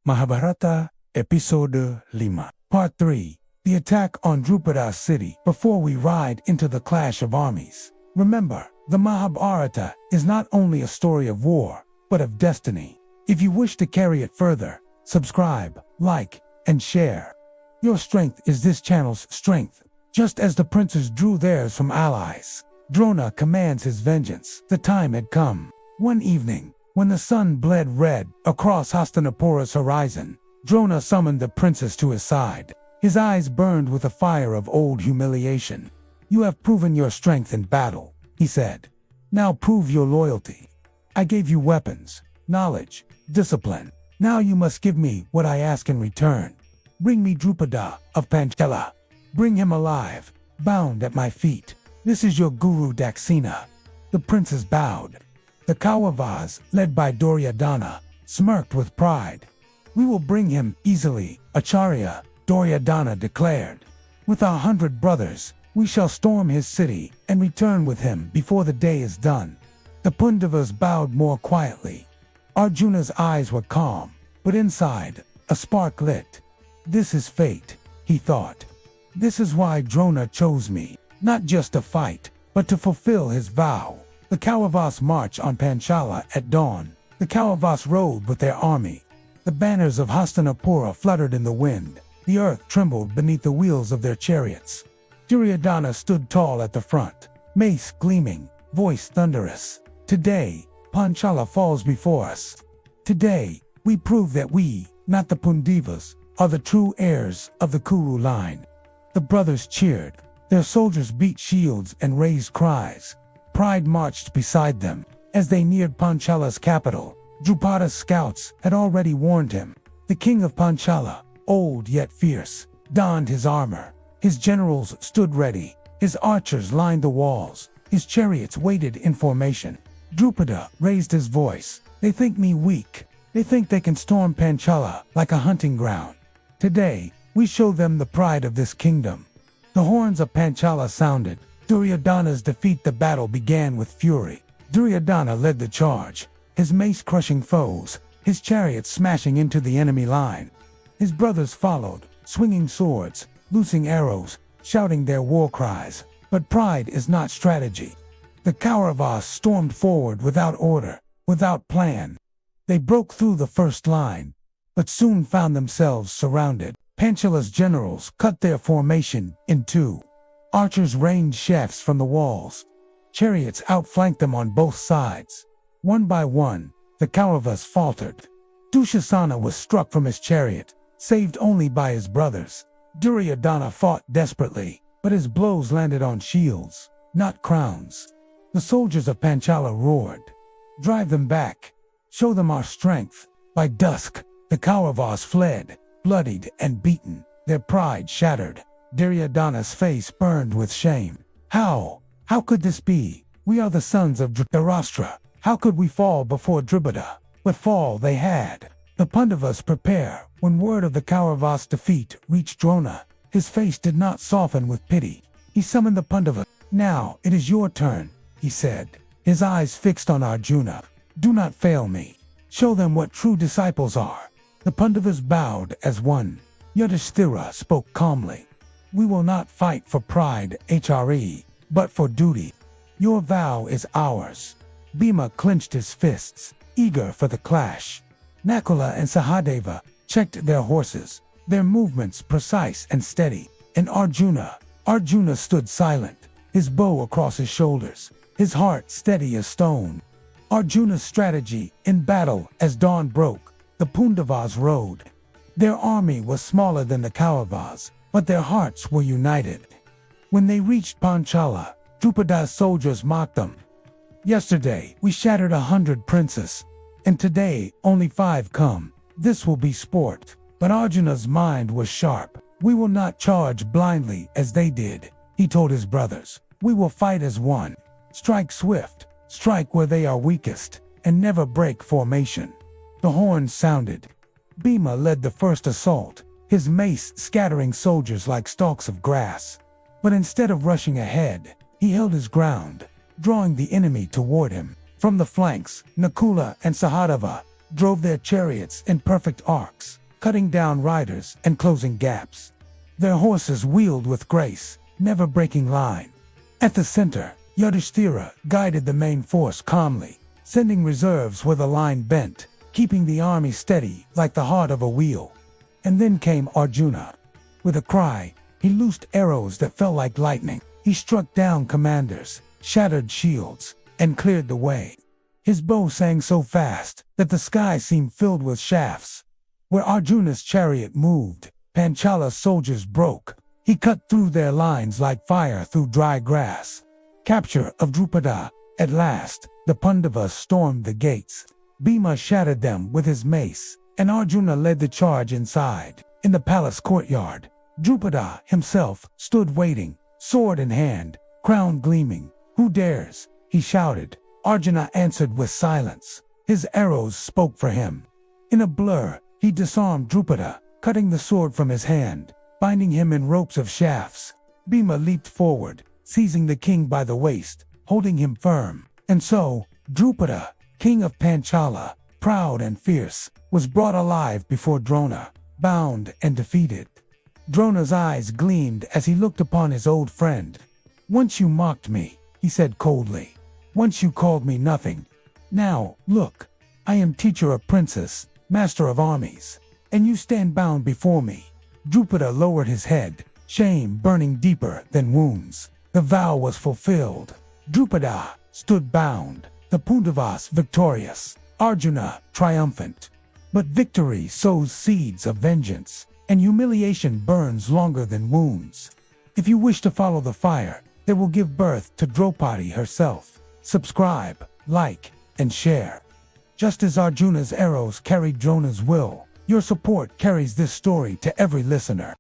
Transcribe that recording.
Mahabharata, Episode 5. Part 3. The attack on Drupada's city before we ride into the clash of armies. Remember, the Mahabharata is not only a story of war, but of destiny. If you wish to carry it further, subscribe, like, and share. Your strength is this channel's strength. Just as the princes drew theirs from allies, Drona commands his vengeance. The time had come. One evening, when the sun bled red across Hastinapura's horizon, Drona summoned the princes to his side. His eyes burned with the fire of old humiliation. "You have proven your strength in battle," he said. "Now prove your loyalty. I gave you weapons, knowledge, discipline. Now you must give me what I ask in return. Bring me Drupada of Panchala. Bring him alive, bound at my feet. This is your guru-dakshina." The princes bowed. The Kauravas, led by Duryodhana, smirked with pride. "We will bring him easily, Acharya," Duryodhana declared. "With 100 brothers, we shall storm his city and return with him before the day is done." The Pandavas bowed more quietly. Arjuna's eyes were calm, but inside, a spark lit. "This is fate," he thought. "This is why Drona chose me, not just to fight, but to fulfill his vow." The Kauravas march on Panchala at dawn. The Kauravas rode with their army. The banners of Hastinapura fluttered in the wind. The earth trembled beneath the wheels of their chariots. Duryodhana stood tall at the front, mace gleaming, voice thunderous. "Today, Panchala falls before us. Today, we prove that we, not the Pandavas, are the true heirs of the Kuru line." The brothers cheered. Their soldiers beat shields and raised cries. Pride marched beside them. As they neared Panchala's capital, Drupada's scouts had already warned him. The king of Panchala, old yet fierce, donned his armor. His generals stood ready. His archers lined the walls. His chariots waited in formation. Drupada raised his voice. "They think me weak. They think they can storm Panchala like a hunting ground. Today, we show them the pride of this kingdom." The horns of Panchala sounded. Duryodhana's defeat. The battle began with fury. Duryodhana led the charge, his mace crushing foes, his chariots smashing into the enemy line. His brothers followed, swinging swords, loosing arrows, shouting their war cries. But pride is not strategy. The Kauravas stormed forward without order, without plan. They broke through the first line, but soon found themselves surrounded. Panchala's generals cut their formation in two. Archers rained shafts from the walls. Chariots outflanked them on both sides. One by one, the Kauravas faltered. Duryodhana was struck from his chariot, saved only by his brothers. Duryodhana fought desperately, but his blows landed on shields, not crowns. The soldiers of Panchala roared, "Drive them back! Show them our strength!" By dusk, the Kauravas fled, bloodied and beaten, their pride shattered. Duryodhana's face burned with shame. How could this be? We are the sons of Dhritarashtra. How could we fall before Drupada? But fall they had. The Pandavas prepare. When word of the Kauravas' defeat reached Drona, his face did not soften with pity. He summoned the Pandavas. "Now it is your turn," he said, his eyes fixed on Arjuna. "Do not fail me. Show them what true disciples are." The Pandavas bowed as one. Yudhishthira spoke calmly. "We will not fight for pride, HRE, but for duty. Your vow is ours." Bhima clenched his fists, eager for the clash. Nakula and Sahadeva checked their horses, their movements precise and steady. And Arjuna stood silent, his bow across his shoulders, his heart steady as stone. Arjuna's strategy in battle. As dawn broke, the Pandavas rode. Their army was smaller than the Kauravas, but their hearts were united. When they reached Panchala, Drupada's soldiers mocked them. "Yesterday, we shattered 100 princes, and today only 5 come. This will be sport." But Arjuna's mind was sharp. "We will not charge blindly as they did," he told his brothers. "We will fight as one. Strike swift, strike where they are weakest, and never break formation." The horns sounded. Bhima led the first assault, his mace scattering soldiers like stalks of grass. But instead of rushing ahead, he held his ground, drawing the enemy toward him. From the flanks, Nakula and Sahadeva drove their chariots in perfect arcs, cutting down riders and closing gaps. Their horses wheeled with grace, never breaking line. At the center, Yudhishthira guided the main force calmly, sending reserves where the line bent, keeping the army steady like the heart of a wheel. And then came Arjuna. With a cry, he loosed arrows that fell like lightning. He struck down commanders, shattered shields, and cleared the way. His bow sang so fast that the sky seemed filled with shafts. Where Arjuna's chariot moved, Panchala's soldiers broke. He cut through their lines like fire through dry grass. Capture of Drupada. At last, the Pandavas stormed the gates. Bhima shattered them with his mace, and Arjuna led the charge inside. In the palace courtyard, Drupada himself stood waiting, sword in hand, crown gleaming. "Who dares?" he shouted. Arjuna answered with silence. His arrows spoke for him. In a blur, he disarmed Drupada, cutting the sword from his hand, binding him in ropes of shafts. Bhima leaped forward, seizing the king by the waist, holding him firm. And so, Drupada, king of Panchala, proud and fierce, was brought alive before Drona, bound and defeated. Drona's eyes gleamed as he looked upon his old friend. "Once you mocked me," he said coldly. "Once you called me nothing. Now, look, I am teacher of princes, master of armies, and you stand bound before me." Drupada lowered his head, shame burning deeper than wounds. The vow was fulfilled. Drupada stood bound, the Pandavas victorious, Arjuna triumphant. But victory sows seeds of vengeance, and humiliation burns longer than wounds. If you wish to follow the fire that will give birth to Draupadi herself, subscribe, like, and share. Just as Arjuna's arrows carried Drona's will, your support carries this story to every listener.